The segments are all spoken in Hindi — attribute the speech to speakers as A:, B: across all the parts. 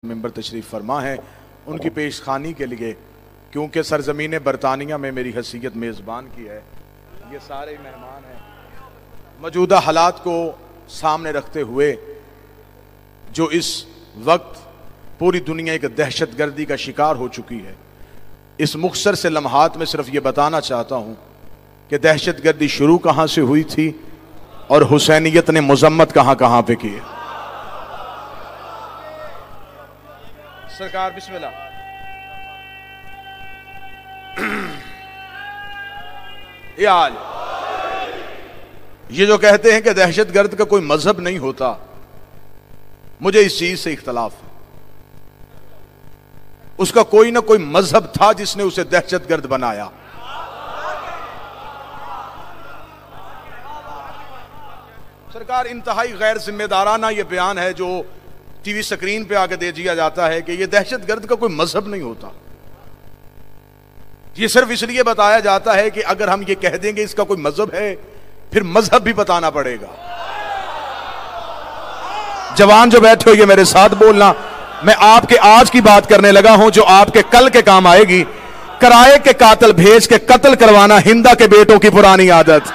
A: मेंबर तशरीफ़ फरमा है, उनकी पेशखानी के लिए, क्योंकि सरजमीन बरतानिया में मेरी हैसियत मेज़बान की है, ये सारे मेहमान हैं। मौजूदा हालात को सामने रखते हुए जो इस वक्त पूरी दुनिया एक दहशत गर्दी का शिकार हो चुकी है, इस मुख्तसर से लम्हात में सिर्फ ये बताना चाहता हूँ कि दहशत गर्दी शुरू कहाँ से हुई थी और हुसैनियत ने मजम्मत कहाँ कहाँ पे की है। सरकार बिस्मिल्लाह। ये जो कहते हैं कि दहशत गर्द का कोई मजहब नहीं होता, मुझे इस चीज से इख्तलाफ है। उसका कोई ना कोई मजहब था जिसने उसे दहशत गर्द बनाया। सरकार, इंतहाई गैर जिम्मेदाराना यह बयान है जो टीवी स्क्रीन पे आके दे दिया जाता है कि यह दहशत गर्द का कोई मजहब नहीं होता। यह सिर्फ इसलिए बताया जाता है कि अगर हम ये कह देंगे इसका कोई मजहब है, फिर मजहब भी बताना पड़ेगा। जवान जो बैठे हो, ये मेरे साथ बोलना, मैं आपके आज की बात करने लगा हूं जो आपके कल के काम आएगी। किराए के कातिल भेज के कत्ल करवाना हिंदा के बेटों की पुरानी आदत।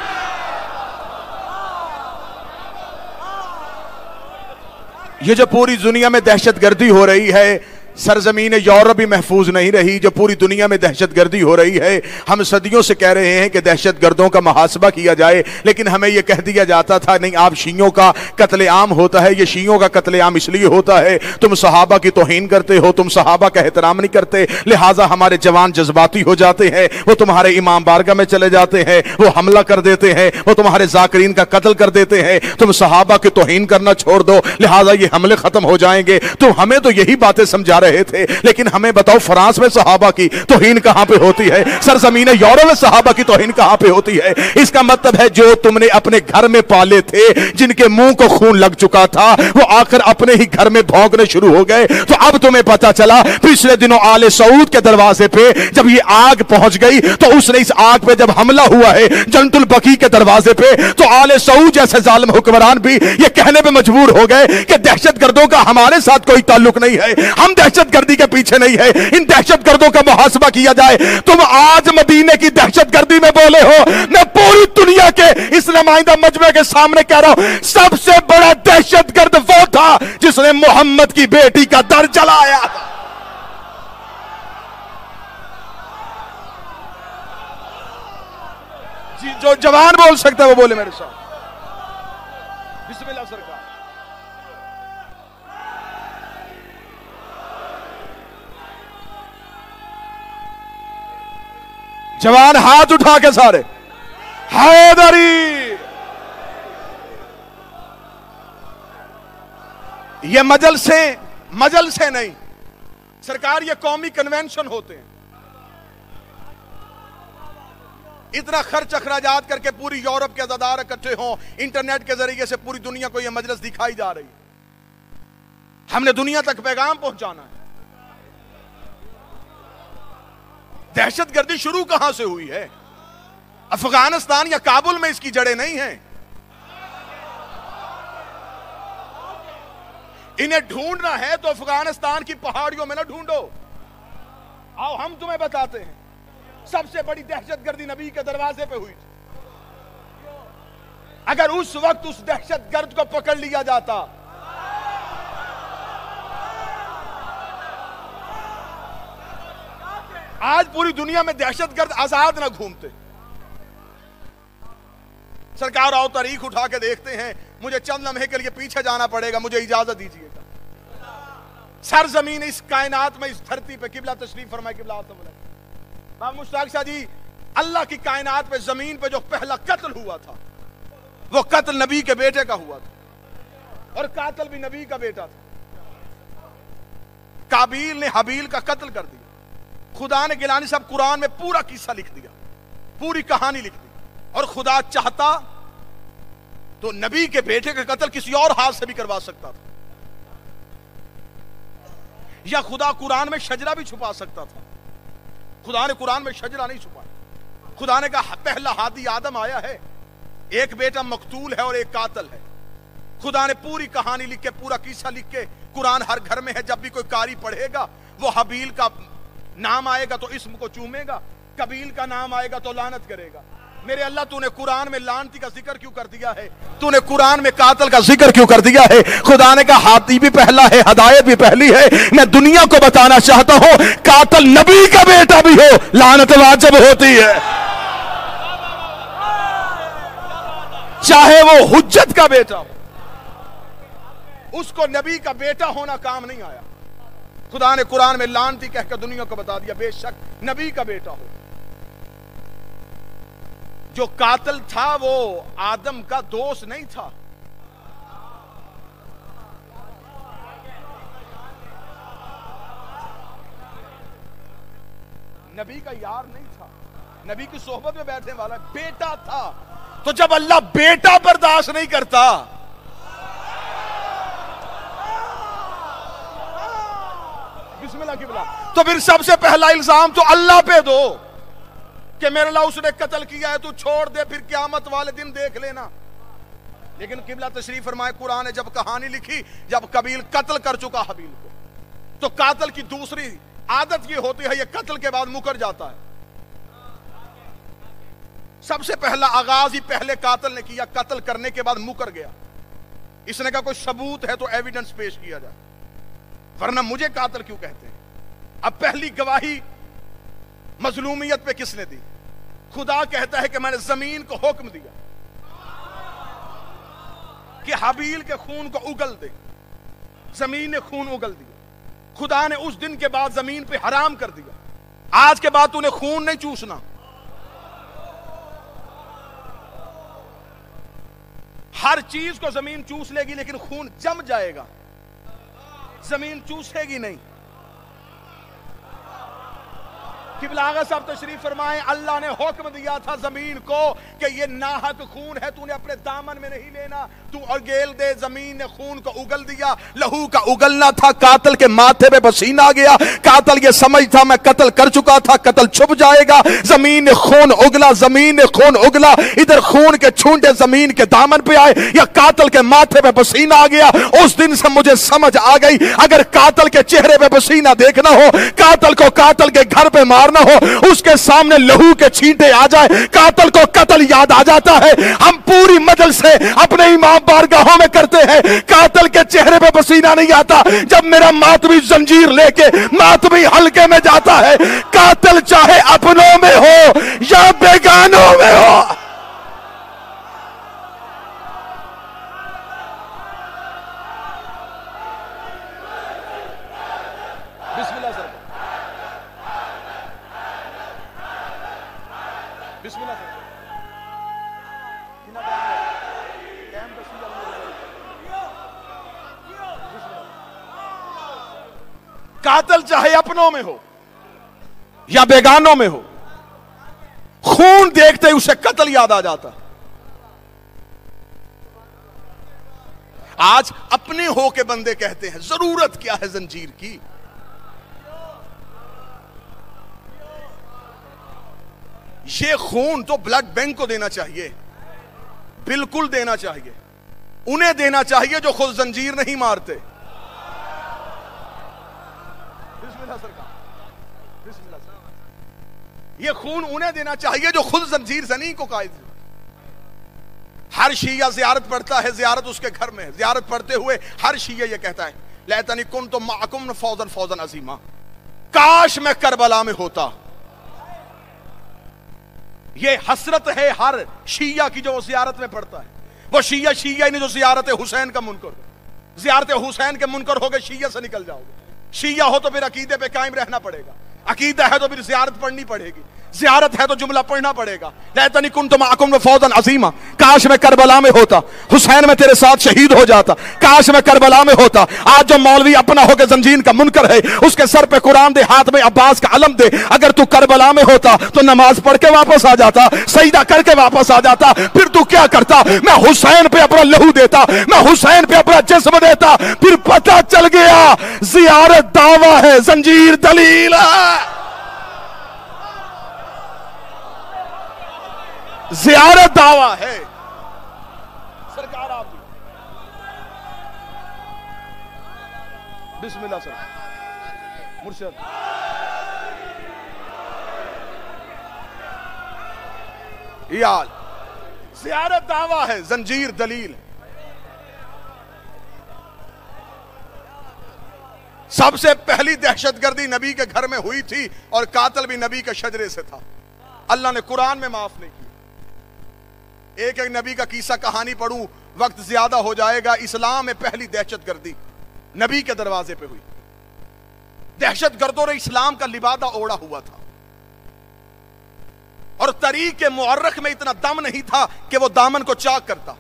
A: ये जो पूरी दुनिया में दहशत गर्दी हो रही है, सरजमीन यूरोप भी महफूज नहीं रही। जो पूरी दुनिया में दहशत गर्दी हो रही है, हम सदियों से कह रहे हैं कि दहशत गर्दों का मुहासबा किया जाए, लेकिन हमें यह कह दिया जाता था नहीं, आप शियों का कत्लेआम होता है, ये शियों का कत्लेआम इसलिए होता है तुम सहाबा की तौहीन करते हो, तुम सहाबा का एहतराम नहीं करते, लिहाजा हमारे जवान जज्बाती हो जाते हैं, वो तुम्हारे इमाम बारगाह में चले जाते हैं, वो हमला कर देते हैं, वो तुम्हारे जाकिरीन का कत्ल कर देते हैं, तुम सहाबा की तौहीन करना छोड़ दो, लिहाजा ये हमले खत्म हो जाएंगे। तो हमें तो यही बातें समझा रहे थे, लेकिन हमें बताओ फ्रांस में सहाबा की तौहीन कहां पे होती है? सरजमीन यूरोप में सहाबा की तौहीन कहां पे होती है? इसका मतलब है जो तुमने अपने घर में पाले थे, जिनके मुंह को खून लग चुका था, वो आकर अपने ही घर में भौंकने शुरू हो गए। तो अब तुम्हें पता चला, पिछले दिनों आले सऊद के दरवाजे पे जब ये आग पहुंच गई, तो उसने इस आग पे जब हमला हुआ है जन्नतुल बकी के दरवाजे पे, तो आले सऊद जैसे जालिम हुक्मरान भी ये कहने पे मजबूर हो गए कि दहशतगर्दों का हमारे साथ कोई ताल्लुक नहीं है, हम दहशतगर्दी के पीछे नहीं है, इन दहशतगर्दों का मुहासबा किया जाए। तुम आज मदीने की दहशतगर्दी में बोले हो, मैं पूरी दुनिया के इस नुमाइंदा मजमे के सामने कह रहा हूं, सबसे बड़ा दहशतगर्द वो था जिसने मोहम्मद की बेटी का दर जलाया। जी, जो जवान बोल सकता है वो बोले मेरे साथ। बिस्मिल्लाह सरकार। जवान हाथ उठा के सारे हैदरी। ये मजल से नहीं सरकार, ये कौमी कन्वेंशन होते हैं। इतना खर्च अखराजात करके पूरी यूरोप के अज़ादार इकट्ठे हों, इंटरनेट के जरिए से पूरी दुनिया को यह मजलिस दिखाई जा रही है। हमने दुनिया तक पैगाम पहुंचाना है। दहशतगर्दी शुरू कहां से हुई है? अफगानिस्तान या काबुल में इसकी जड़ें नहीं हैं। इन्हें ढूंढना है तो अफगानिस्तान की पहाड़ियों में ना ढूंढो, आओ हम तुम्हें बताते हैं। सबसे बड़ी दहशतगर्दी नबी के दरवाजे पे हुई थी। अगर उस वक्त उस दहशतगर्द को पकड़ लिया जाता, आज पूरी दुनिया में दहशतगर्द आजाद ना घूमते। सरकार, आओ तारीख उठा के देखते हैं। मुझे चंद लम्हे के लिए पीछे जाना पड़ेगा, मुझे इजाजत दीजिएगा। सरजमीन इस कायनात में, इस धरती पे किबला तशरीफ फरमाए। किबला बाबा मुश्ताक शाह जी, अल्लाह की कायनात पे, जमीन पे जो पहला कत्ल हुआ था, वो कत्ल नबी के बेटे का हुआ था, और कातिल भी नबी का बेटा था। काबील ने हबील का कत्ल कर दिया। खुदा ने गिलानी साहब कुरान में पूरा किस्सा लिख दिया, पूरी कहानी लिख दी। और खुदा चाहता तो नबी के बेटे का कत्ल किसी और हाथ से भी करवा सकता था, या खुदा कुरान में शजरा भी छुपा सकता था। खुदा ने कुरान में शजरा नहीं छुपाया। खुदा ने कहा पहला हादी आदम आया है, एक बेटा मकतूल है और एक कातिल है। खुदा ने पूरी कहानी लिख के, पूरा किस्सा लिख के कुरान हर घर में है, जब भी कोई कारी पढ़ेगा वो हबील का नाम आएगा तो इस्म को चूमेगा, कबील का नाम आएगा तो लानत करेगा। मेरे अल्लाह, तूने कुरान में लानती का जिक्र क्यों कर दिया है? तूने कुरान में कातल का जिक्र क्यों कर दिया है? खुदा ने कहा हादी भी पहला है, हदायत भी पहली है। मैं दुनिया को बताना चाहता हूं, कातल नबी का बेटा भी हो, लानत वाजिब होती है, चाहे वो हुज्जत का बेटा हो। उसको नबी का बेटा होना काम नहीं आया। खुदा ने कुरान में लानती कहकर दुनिया को बता दिया, बेशक नबी का बेटा हो। जो कातल था वो आदम का दोस्त नहीं था, नबी का यार नहीं था, नबी की सोहबत में बैठने वाला बेटा था। तो जब अल्लाह बेटा बर्दाश्त नहीं करता, बिस्मिल्लाह की बुला, तो फिर सबसे पहला इल्जाम तो अल्लाह पे दो कि मेरे अल्लाह उसने कत्ल किया है, तू छोड़ दे, फिर क़यामत वाले दिन देख लेना। लेकिन किबला तशरीफ फरमाए, कुरान ने जब कहानी लिखी, जब कबील कत्ल कर चुका हबील को, तो कातल की दूसरी आदत ये होती है, ये कत्ल के बाद मुकर जाता है। सबसे पहला आगाज ही पहले कातल ने किया, कत्ल करने के बाद मुकर गया। इसने कहा कोई सबूत है तो एविडेंस पेश किया जाए, वरना मुझे कातल क्यों कहते हैं? अब पहली गवाही मजलूमियत पे किसने दी? खुदा कहता है कि मैंने जमीन को हुक्म दिया कि हबील के खून को उगल दे। जमीन ने खून उगल दिया। खुदा ने उस दिन के बाद जमीन पे हराम कर दिया, आज के बाद तूने खून नहीं चूसना। हर चीज को जमीन चूस लेगी, लेकिन खून जम जाएगा, जमीन चूसेगी नहीं। किबला आगा साहब तशरीफ फरमाए, अल्लाह ने हुक्म दिया था जमीन को कि ये नाहक खून है, तूने अपने दामन में नहीं लेना, तू अगेल दे। जमीन ने खून को उगल दिया, लहू का उगलना था, कातल के माथे पे पसीना आ गया। कातल ये समझता मैं कत्ल कर चुका था, कत्ल छुप जाएगा। जमीन ने खून उगला, जमीन ने खून उगला, इधर खून के छूंटे जमीन के दामन पे आए, या कातल के माथे पे पसीना आ गया। उस दिन से मुझे समझ आ गई, अगर कातल के चेहरे पे पसीना देखना हो, कातल को कातल के घर पे मारना हो, उसके सामने लहू के छींटे आ जाए, कातल को कत्ल याद आ जाता है। हम पूरी मजल से अपने इमाम बारगाहों में करते हैं, कातल के चेहरे पे पसीना नहीं आता जब मेरा मातमी जंजीर लेके मातमी हल्के में जाता है। कातल चाहे अपनों में हो या बेगानों में हो, बिस्मिल्लाह सर, बिस्मिल्लाह सर। कातल चाहे अपनों में हो या बेगानों में हो, खून देखते ही उसे कत्ल याद आ जाता। आज अपने हो के बंदे कहते हैं जरूरत क्या है जंजीर की। ये खून तो ब्लड बैंक को देना चाहिए, बिल्कुल देना चाहिए, उन्हें देना चाहिए जो खुद जंजीर नहीं मारते। ये खून उन्हें देना चाहिए जो खुद जंजीर जनी को कायद। हर शिया ज़ियारत पढ़ता है, ज़ियारत उसके घर में, ज़ियारत पढ़ते हुए हर शिया ये कहता है, लैतनी कुन्तु मअकुम फौजन फौजन अज़ीमा, काश मैं करबला में होता। ये हसरत है हर शिया की जो ज़ियारत में पढ़ता है। वो शिया ही नहीं जो ज़ियारत हुसैन का मुनकर, ज़ियारत हुसैन के मुनकर हो गए, शिया से निकल जाओगे। शिया हो तो फिर अकीदे पे कायम रहना पड़ेगा, अकीदा है तो फिर ज़ियारत पढ़नी पड़ेगी, ज़ियारत है तो जुमला पढ़ना पड़ेगा। लैतनी कुन्तु मअकुम फौजन अज़ीमा, काश मैं करबला में होता, हुसैन में तेरे साथ शहीद हो जाता, काश मैं करबला में होता। आज जो मौलवी अपना होकर जंजीर का मुनकर है, उसके सर पे कुरान दे, हाथ में अब्बास का अलम दे। अगर तू करबला में होता तो नमाज पढ़ के वापस आ जाता, सजदा करके वापस आ जाता। फिर तू क्या करता? मैं हुसैन पे अपना लहू देता, मैं हुसैन पे अपना जिस्म देता। फिर पता चल गया ज़ियारत दावा है, जंजीर दलील है। ज़ियारत दावा है। सरकार आप बिस्मिल्लाह सर मुर्शद। यार ज़ियारत दावा है, जंजीर दलील। सबसे पहली दहशतगर्दी नबी के घर में हुई थी और कातिल भी नबी के शजरे से था। अल्लाह ने कुरान में माफ नहीं किया। एक एक नबी का किस्सा कहानी पढ़ूं, वक्त ज्यादा हो जाएगा। इस्लाम में पहली दहशतगर्दी नबी के दरवाजे पे हुई। दहशतगर्दों ने इस्लाम का लिबादा ओढ़ा हुआ था और तरीक के मुअर्रख में इतना दम नहीं था कि वो दामन को चाक करता।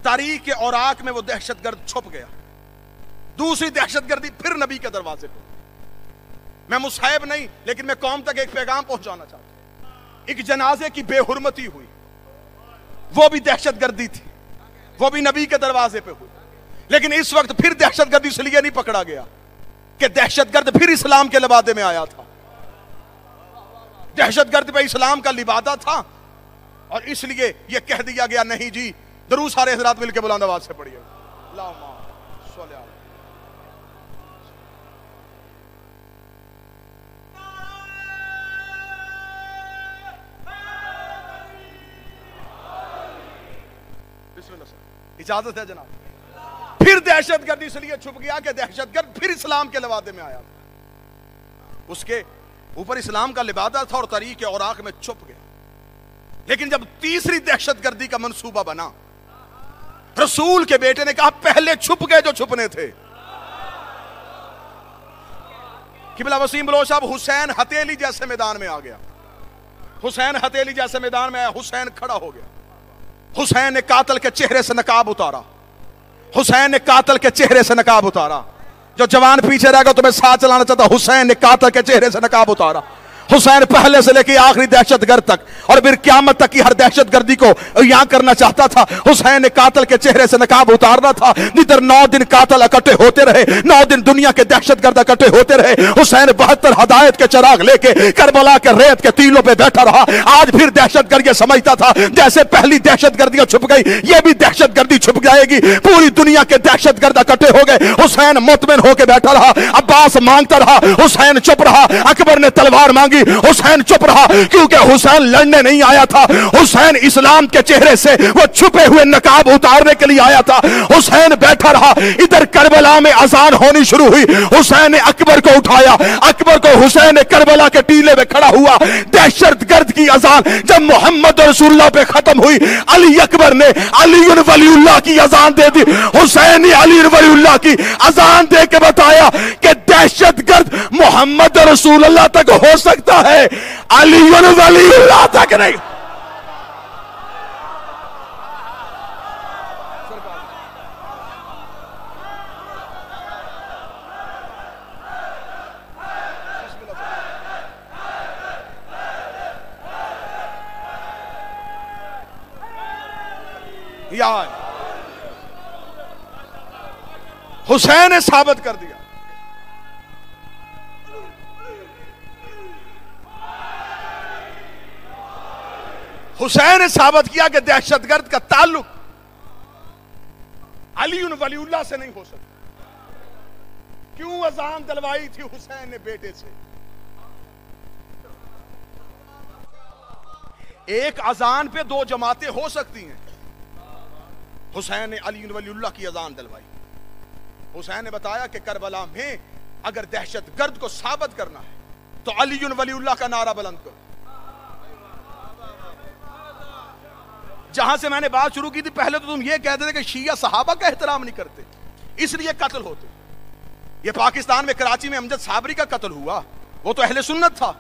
A: तारीख के औराक में वो दहशतगर्द छुप गया। दूसरी दहशतगर्दी फिर नबी के दरवाजे पे। मैं मुसाहिब नहीं, लेकिन मैं कौम तक एक पैगाम पहुंचाना चाहता हूं। एक जनाजे की बेहुरमती हुई, वो भी दहशतगर्दी थी, वो भी नबी के दरवाजे पे हुई। लेकिन इस वक्त फिर दहशतगर्दी इसलिए नहीं पकड़ा गया कि दहशतगर्द फिर इस्लाम के लिबादे में आया था। दहशतगर्द पे इस्लाम का लिबादा था और इसलिए यह कह दिया गया, नहीं जी, दरूद सारे हजरात मिलकर बुलंद आवाज से पढ़िए। इजाजत है जनाब। फिर दहशतगर्द इसलिए छुप गया कि दहशतगर्द फिर इस्लाम के लिबादे में आया था। उसके ऊपर इस्लाम का लिबादा था और तरीक औराक में छुप गया। लेकिन जब तीसरी दहशतगर्दी का मंसूबा बना, रसूल के बेटे ने कहा, पहले छुप गए जो छुपने थे। किबला वसीम बलोच साहब हुसैन हथेली जैसे मैदान में आ गया। हुसैन हथेली जैसे मैदान में आया, हुसैन खड़ा हो गया। हुसैन ने कातिल के चेहरे से नकाब उतारा। हुसैन ने कातिल के चेहरे से नकाब उतारा। जो जवान पीछे रहेगा तुम्हें साथ चलाना चाहता, हुसैन ने कातिल के चेहरे से नकाब उतारा। हुसैन पहले से लेकर आखिरी दहशतगर्द तक और फिर क़यामत तक की हर दहशतगर्दी को यहां करना चाहता था। हुसैन ने कातिल के चेहरे से नकाब उतारना था। जिधर 9 दिन कातिल इकट्ठे होते रहे, 9 दिन दुनिया के दहशतगर्द इकट्ठे होते रहे, हुसैन 72 हदायत के चिराग लेके करबला के रेत के टीलों पे बैठा रहा। आज फिर दहशतगर्द समझता था जैसे पहली दहशतगर्दियां छुप गई, ये भी दहशतगर्दी छुप जाएगी। पूरी दुनिया के दहशतगर्द इकट्ठे हो गए। हुसैन मुतमिन होकर बैठा रहा। अब्बास मांगता रहा, हुसैन चुप रहा। अकबर ने तलवार मांगी, हुसैन चुप रहा, क्योंकि हुसैन लड़ने नहीं आया था। हुसैन इस्लाम के चेहरे से वो छुपे हुए नकाब उतारने के लिए आया था। हुसैन बैठा रहा। इधर करबला में अजान होनी शुरू हुई। हुसैन ने अकबर को उठाया। अकबर को हुसैन ने करबला के टीले में खड़ा हुआ। दहशतगर्द की अजान जब मोहम्मद रसूलुल्लाह पे खत्म हुई, अली अकबर ने अली वलीउल्लाह की अजान दे दी। हुसैन ने अली वलीउल्लाह की अजान दे के बताया कि दहशतगर्द मोहम्मद रसूलुल्लाह तक हो सकता है, अली वलीउल्लाह तक नहीं। यार हुसैन ने साबित कर दिया। हुसैन ने साबित किया कि दहशतगर्द का ताल्लुक अली वलीउल्लाह से नहीं हो सकता। क्यों अजान दिलवाई थी हुसैन ने बेटे से? एक अजान पे 2 जमातें हो सकती हैं। हुसैन ने अली वलीउल्लाह की अजान दिलवाई। हुसैन ने बताया कि करबला में अगर दहशतगर्द को साबित करना है तो अली वलीउल्लाह का नारा बुलंद करो। जहां से मैंने बात शुरू की थी, पहले तो तुम ये कहते थे कि शिया सहाबा का एहतराम नहीं करते, इसलिए कत्ल होते। ये पाकिस्तान में कराची में अमजद साबरी का कत्ल हुआ, वो तो अहले सुन्नत था।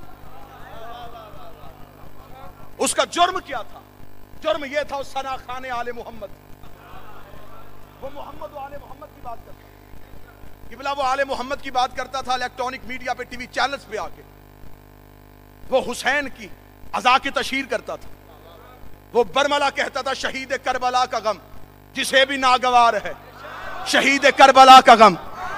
A: उसका जुर्म क्या था? जुर्म यह था उस सना खाने आले मोहम्मद, वो मोहम्मद व आले मोहम्मद की बात करता था। किबला वो आले मोहम्मद की बात करता था इलेक्ट्रॉनिक मीडिया पे, टीवी चैनल्स पे आके। वो हुसैन की अज़ा की तशहीर करता था। वो बरमला कहता था, शहीद करबला का गम जिसे भी नागवार है, शहीद करबला का गम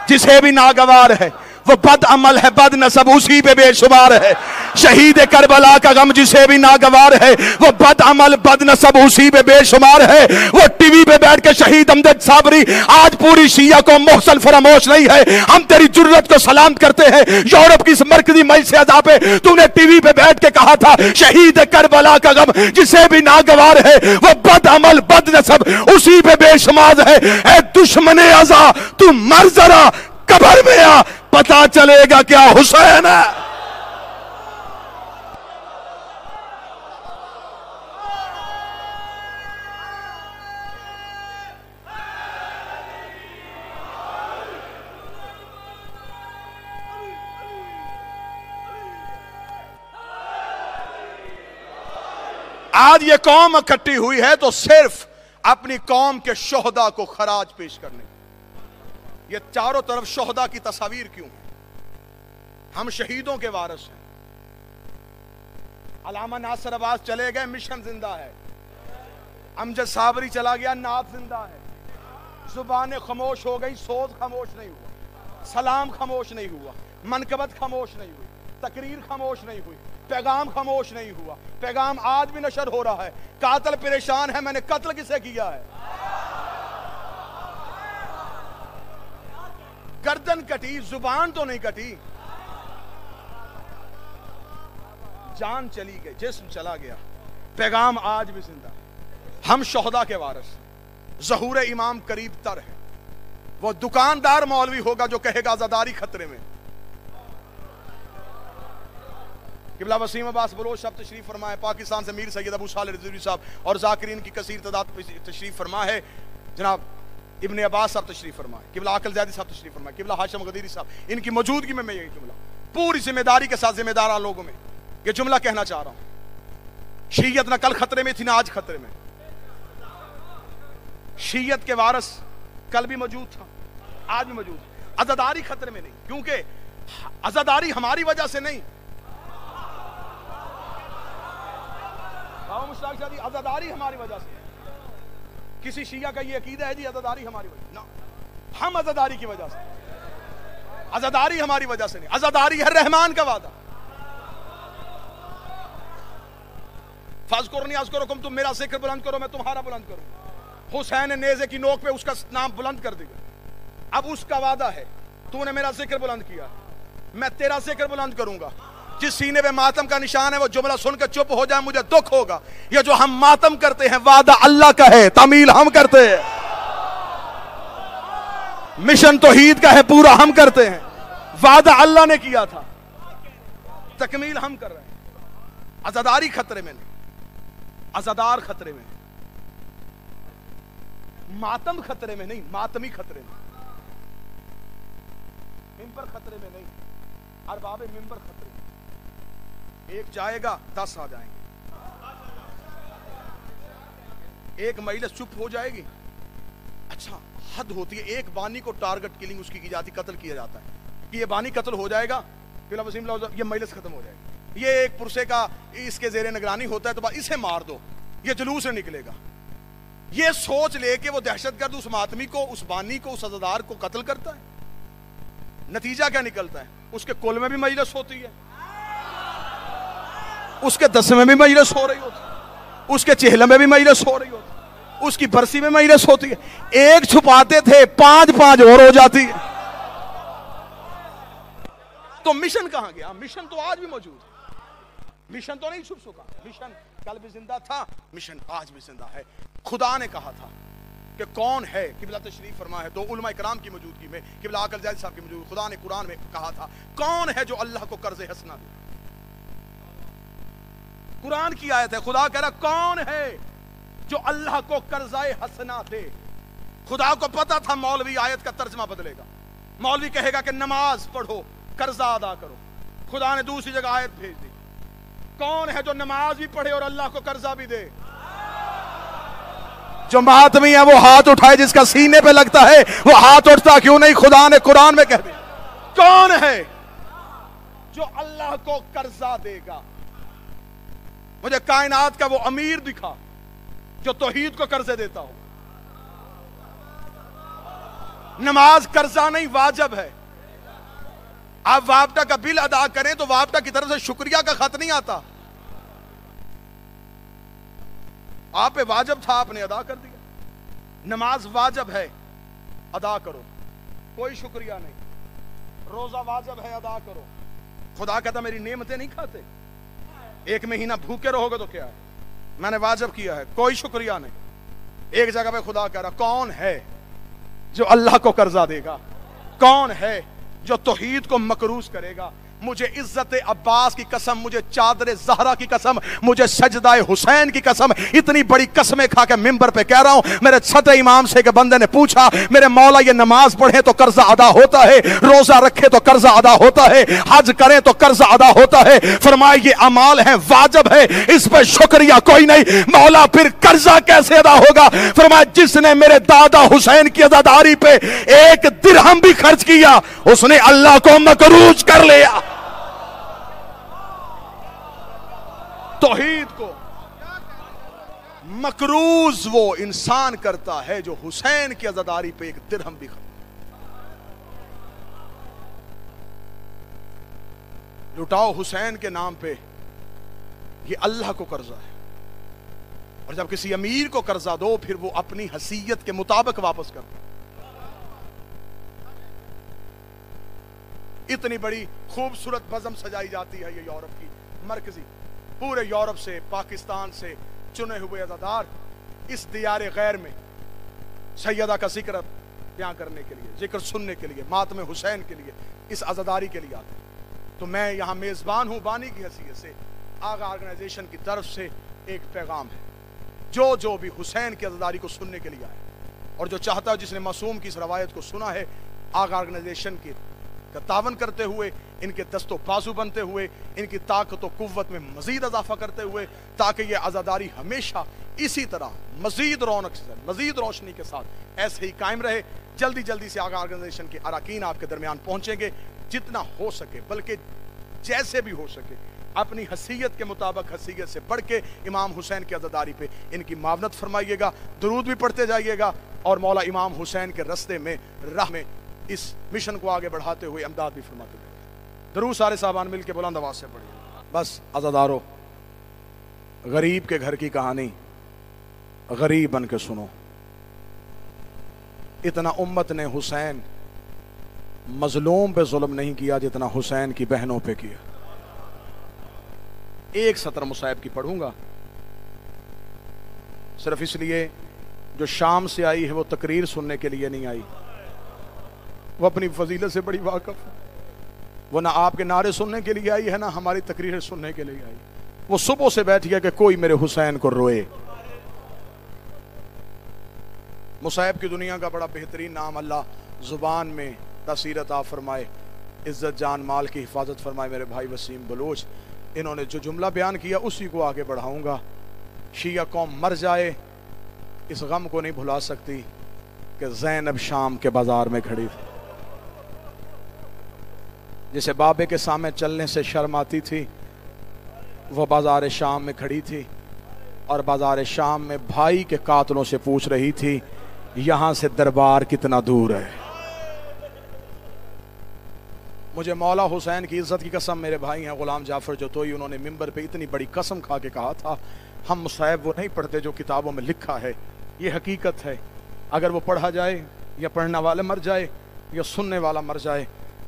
A: जिसे भी नागवार है। वो बद अमल है, बद नसब उसी पे बेशुमार है। शहीद करबला का गम जिसे भी नागवार है, वो बद अमल बद नसब उसी पे बेशुमार है। वो टीवी पे बैठ के शहीद अमजद साबरी आज पूरी शिया को मोहसन फरामोश नहीं है। हम तेरी जुर्रत को सलाम करते हैं। यूरोप की इस मरकजी मजलिस अज़ा पे तूने टीवी पे बैठ के कहा था शहीद करबला का गम जिसे भी नागवार है, वो बद अमल बद नसब उसी पे बेशुमार है। ए दुश्मने अज़ा तू मर जरा कब्र में आ, पता चलेगा क्या हुसैन है। आज ये कौम इकट्ठी हुई है तो सिर्फ अपनी कौम के शोहदा को खराज पेश करने। ये चारों तरफ शोहदा की तस्वीर क्यों है? हम शहीदों के वारिस हैं। अल्लामा नासिर अब्बास चले गए, मिशन जिंदा है। अमजद साबरी चला गया, नात जिंदा है। जुबानें खामोश हो गई, सोच खामोश नहीं हुआ, सलाम खामोश नहीं हुआ, मनकबत खामोश नहीं हुई, तकरीर खामोश नहीं हुई, पैगाम खामोश नहीं हुआ। पैगाम आज भी नशर हो रहा है। कातिल परेशान है, मैंने कत्ल किसे किया है? गर्दन कटी, जुबान तो नहीं कटी। जान चली गई, जिस्म चला गया, पैगाम आज भी जिंदा है। हम शोहदा के वारिस, ज़हूर इमाम करीब तर है। वो दुकानदार मौलवी होगा जो कहेगा आजादारी खतरे में। किबला वसीम अब्बास बलोच साहब तशरीफ फरमा है। पाकिस्तान से मीर सैयद अबू सालेह रिजवी साहब और जाकिरीन की कसीर तादाद तशरीफ फरमा है। जनाब इब्ने अब्बास साहब तशरीफ फरमा है। किबला अकल ज़ैदी साहब तशरीफ फरमा है। किबला हाशिम गदीरी साहब, इनकी मौजूदगी में मैं यही जुमला पूरी जिम्मेदारी के साथ जिम्मेदार लोगों में यह जुमला कहना चाह रहा हूं। शीयत न कल खतरे में थी ना आज खतरे में। शीयत के वारिस कल भी मौजूद था, आज भी मौजूद है। आजादारी खतरे में नहीं, क्योंकि आजादारी हमारी वजह से नहीं। आजादारी हमारी वजह से। किसी शिया का ये अकीदा है जी आजादारी हमारी वजह ना, हम आजादारी की वजह से। आजादारी हमारी वजह से नहीं, आजादारी है रहमान का वादा। फज़कुरनी अज़कुरुकुम, तुम मेरा जिक्र बुलंद करो मैं तुम्हारा बुलंद करूं। हुसैन ने नेज़े की नोक पे उसका नाम बुलंद कर दिया। अब उसका वादा है, तूने मेरा जिक्र बुलंद किया, मैं तेरा जिक्र बुलंद करूंगा। जिस सीने पे मातम का निशान है वो जुमला सुनकर चुप हो जाए, मुझे दुख होगा। ये जो हम मातम करते हैं वादा अल्लाह का है, तामील हम करते हैं। मिशन तौहीद का है, पूरा हम करते हैं। वादा अल्लाह ने किया था, तकमील हम कर रहे हैं। आजादारी खतरे में नहीं, आजादार खतरे में, मातम खतरे में नहीं, मातमी खतरे में। मिंबर खतरे में नहीं, अरबाबे मिंबर खतरे में। एक जाएगा 10 आ जाएंगे, एक महिला चुप हो जाएगी। अच्छा, हद होती है। एक बानी को टारगेट किलिंग उसकी की जाती, कत्ल किया जाता है कि ये बानी कत्ल हो जाएगा, फिर ये मजलिस खत्म हो जाएगी। ये एक पुरसे का इसके जेरे निगरानी होता है तो इसे मार दो, ये जुलूस से निकलेगा। ये सोच लेके वो दहशतगर्द उस मातमी को, उस बानी को, उस अज़ादार को कत्ल करता है। नतीजा क्या निकलता है? उसके कुल में भी मजलिस होती है, उसके 10 में भी मजलिस हो रही होती, उसके चेहले में भी मजलिस हो रही होती, उसकी बरसी में मजलिस होती है। एक छुपाते थे, 5-5 और हो जाती है। तो मिशन कहां गया? मिशन तो आज भी मौजूद है। मिशन तो नहीं छुप सका। मिशन कल भी जिंदा था, मिशन आज भी जिंदा है। खुदा ने कहा था कि कौन है, किबला तशरीफ फरमा है, 2 उलमा इकराम की मौजूदगी में, किबला अकल ज़ैदी साहब की मौजूदगी। खुदा ने कुरान में कहा था कौन है जो अल्लाह को कर्ज हसना दे। कुरान की आयत है, खुदा कह रहा कौन है जो अल्लाह को कर्जाए हसना दे। खुदा को पता था मौलवी आयत का तर्जमा बदलेगा, मौलवी कहेगा कि नमाज पढ़ो, कर्जा अदा करो। खुदा ने दूसरी जगह आयत भेज दी, कौन है जो नमाज भी पढ़े और अल्लाह को कर्जा भी दे। जो मातमी है वो हाथ उठाए, जिसका सीने पे लगता है वो हाथ उठता क्यों नहीं? खुदा ने कुरान में कह दिया कौन है जो अल्लाह को कर्जा देगा। मुझे कायनात का वो अमीर दिखा जो तौहीद को कर्जे देता हो। नमाज कर्जा नहीं, वाजिब है। आप वापटा का बिल अदा करें तो वापटा की तरफ से शुक्रिया का खत नहीं आता। आप पे वाजिब था, आपने अदा कर दिया। नमाज वाजिब है, अदा करो, कोई शुक्रिया नहीं। रोजा वाजिब है, अदा करो। खुदा कहता मेरी नेमतें नहीं खाते। एक महीना भूखे रहोगे तो क्या है, मैंने वाजिब किया है, कोई शुक्रिया नहीं। एक जगह पे खुदा कह रहा, कौन है जो अल्लाह को कर्जा देगा? कौन है जो तौहीद को मकरूज करेगा? मुझे इज्जत अब्बास की कसम, मुझे चादर ज़हरा की कसम, मुझे सजदाए हुसैन की कसम, इतनी बड़ी कसमें खा के मिंबर पे कह रहा हूं। मेरे छठे इमाम से के बंदे ने पूछा, मेरे मौला ये नमाज पढ़े तो कर्जा अदा होता है, रोजा रखे तो कर्जा अदा होता है, हज करें तो कर्जा अदा होता है। फरमाया ये अमाल है, वाजिब है, इस पर शुक्रिया कोई नहीं। मौला फिर कर्जा कैसे अदा होगा? फरमाया जिसने मेरे दादा हुसैन की अज़ादारी पे एक दिरहम भी खर्च किया, उसने अल्लाह को मकरूज कर लिया। तौहीद को मकरूज वो इंसान करता है जो हुसैन की अज़ादारी पे एक दिरहम भी खर्च। लुटाओ हुसैन के नाम पे, ये अल्लाह को कर्जा है। और जब किसी अमीर को कर्जा दो, फिर वो अपनी हसीयत के मुताबिक वापस करता। इतनी बड़ी खूबसूरत बज़म सजाई जाती है ये यूरोप की मरकजी, पूरे यूरोप से, पाकिस्तान से चुने हुए अज़ादार इस दियार गैर में सैयदा का जिक्र बयां करने के लिए, जिक्र सुनने के लिए, मातम हुसैन के लिए, इस अज़ादारी के लिए आते हैं। तो मैं यहाँ मेज़बान हूँ, बानी की हैसियत से आगा ऑर्गेनाइजेशन की तरफ से एक पैगाम है, जो भी हुसैन की अज़ादारी को सुनने के लिए आए और जो चाहता है, जिसने मासूम की इस रवायत को सुना है, आगा ऑर्गेनाइजेशन की का तावन करते हुए, इनके दस्तो बाजू बनते हुए, इनकी ताकत और कुव्वत में मजीद इजाफा करते हुए, ताकि ये आज़ादारी हमेशा इसी तरह मजीद रौनक से, मजीद रोशनी के साथ ऐसे ही कायम रहे। जल्दी जल्दी से आगा ऑर्गेनाइजेशन के अरकान आपके दरमियान पहुंचेंगे, जितना हो सके, बल्कि जैसे भी हो सके, अपनी हसीयत के मुताबिक, हसीयत से बढ़ के इमाम हुसैन की अज़ादारी पे इनकी मावनत फरमाइएगा, दुरूद भी पढ़ते जाइएगा और मौला इमाम हुसैन के रस्ते में, राह में इस मिशन को आगे बढ़ाते हुए इमदाद भी फरमाते हुए। दरूद सारे साहबान मिल के बुलंद आवाज से पढ़िए। बस अज़ादारो, गरीब के घर की कहानी गरीब बन के सुनो। इतना उम्मत ने हुसैन मजलूम पे जुल्म नहीं किया जितना हुसैन की बहनों पे किया। एक सत्र मुसाहिब की पढ़ूंगा, सिर्फ इसलिए जो शाम से आई है वो तकरीर सुनने के लिए नहीं आई, वो अपनी फजीलत से बड़ी वाकिफ, वो ना आपके नारे सुनने के लिए आई है, ना हमारी तकरीरें सुनने के लिए आई। वो सुबह से बैठ गया कि कोई मेरे हुसैन को रोए। मुसाहिब की दुनिया का बड़ा बेहतरीन नाम, अल्लाह जुबान में तसीर अता फरमाए, इज्जत जान माल की हिफाजत फरमाए। मेरे भाई वसीम बलोच, इन्होंने जो जुमला बयान किया उसी को आगे बढ़ाऊंगा। शिया कौम मर जाए, इस गम को नहीं भुला सकती कि ज़ैनब शाम के बाजार में खड़ी थी। जिसे बाबे के सामने चलने से शर्म आती थी, वह बाजार शाम में खड़ी थी और बाजार शाम में भाई के कातलों से पूछ रही थी, यहां से दरबार कितना दूर है। मुझे मौला हुसैन की इज्जत की कसम, मेरे भाई हैं गुलाम जाफर जतोई, उन्होंने मिंबर पे इतनी बड़ी कसम खा के कहा था, हम मुसाहिब वो नहीं पढ़ते जो किताबों में लिखा है, ये हकीकत है। अगर वो पढ़ा जाए, या पढ़ने वाला मर जाए या सुनने वाला मर जाए।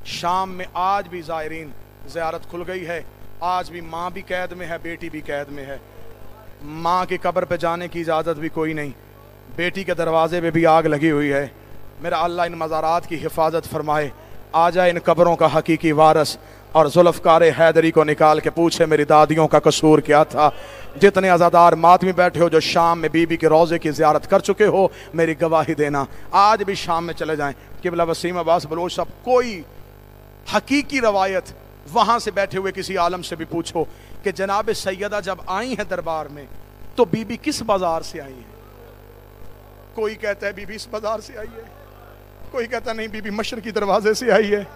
A: शाम में आज भी ज़ायरीन ज़ियारत खुल गई है, आज भी माँ भी कैद में है, बेटी भी कैद में है। माँ की कब्र पे जाने की इजाज़त भी कोई नहीं, बेटी के दरवाजे पे भी आग लगी हुई है। मेरा अल्लाह इन मज़ारात की हिफाजत फरमाए। आ जाए इन कब्रों का हकीकी वारस और जुल्फ़कार हैदरी को निकाल के पूछे मेरी दादियों का कसूर क्या था। जितने अज़ादार मातमी बैठे हो जो शाम में बीबी के रोज़े की ज़ियारत कर चुके हो, मेरी गवाही देना, आज भी शाम में चले जाएं। क़िबला वसीम अब्बास बलोच साहब, कोई हकीकी रवायत वहाँ से बैठे हुए किसी आलम से भी पूछो कि जनाब सैयदा जब आई हैं दरबार में तो बीबी किस बाज़ार से आई है। कोई कहता है बीबी इस बाज़ार से आई है, कोई कहता नहीं बीबी मशरकी दरवाजे से आई है,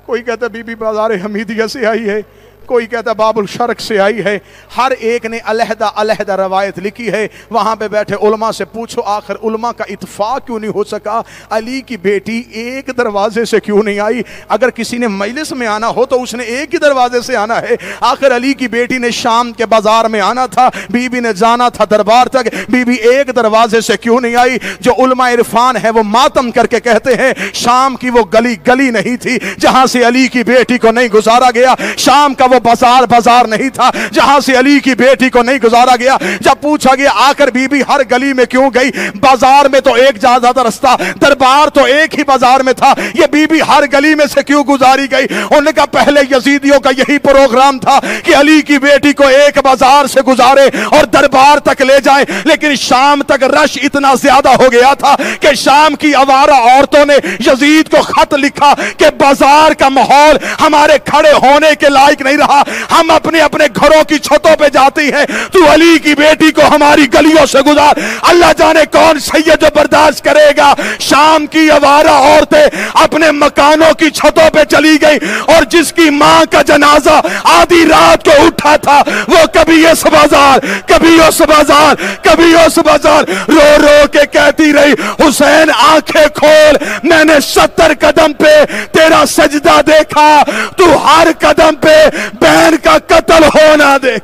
A: कोई कहता बीबी बाजार हमीदिया से आई है, कोई कहता बाबुल शर्क से आई है। हर एक ने अलहदा अलहदा रवायत लिखी है। वहां पे बैठे उलमा से पूछो आखिर उलमा का इत्फाक क्यों नहीं हो सका, अली की बेटी एक दरवाजे से क्यों नहीं आई? अगर किसी ने मजलिस में आना हो तो उसने एक ही दरवाजे से आना है। आखिर अली की बेटी ने शाम के बाजार में आना था, बीबी ने जाना था दरबार तक, बीबी एक दरवाजे से क्यों नहीं आई? जो उलमा इरफान है वो मातम करके कहते हैं शाम की वो गली गली नहीं थी जहां से अली की बेटी को नहीं गुजारा गया, शाम का वो बाजार बाजार नहीं था जहां से अली की बेटी को नहीं गुजारा गया। जब पूछा गया आखिर बीबी हर गली में क्यों गई, बाजार में तो एक ज्यादा रास्ता, दरबार तो एक ही बाजार में था, ये बीबी हर गली में से क्यों गुजारी गई? उन्होंने कहा पहले यजीदियों का यही प्रोग्राम था कि अली की बेटी को एक बाजार से गुजारे और दरबार तक ले जाए, लेकिन शाम तक रश इतना ज्यादा हो गया था कि शाम की आवारा औरतों ने यजीद को खत लिखा कि बाजार का माहौल हमारे खड़े होने के लायक नहीं रहा, हम अपने अपने घरों की छतों पे जाती हैं, तू अली की बेटी को हमारी गलियों से गुजार। अल्लाह जाने कौन सैयद जो बर्दाश्त करेगा। शाम की आवारा औरतें अपने मकानों की छतों पे चली गई और जिसकी मां का जनाजा आधी रात को उठा था वो कभी इस बाजार कभी उस बाजार कभी उस बाजार रो रो के कहती रही हुसैन आंखें खोल, मैंने 70 कदम पे तेरा सजदा देखा, तू हर कदम पे बहन का कत्ल होना देख।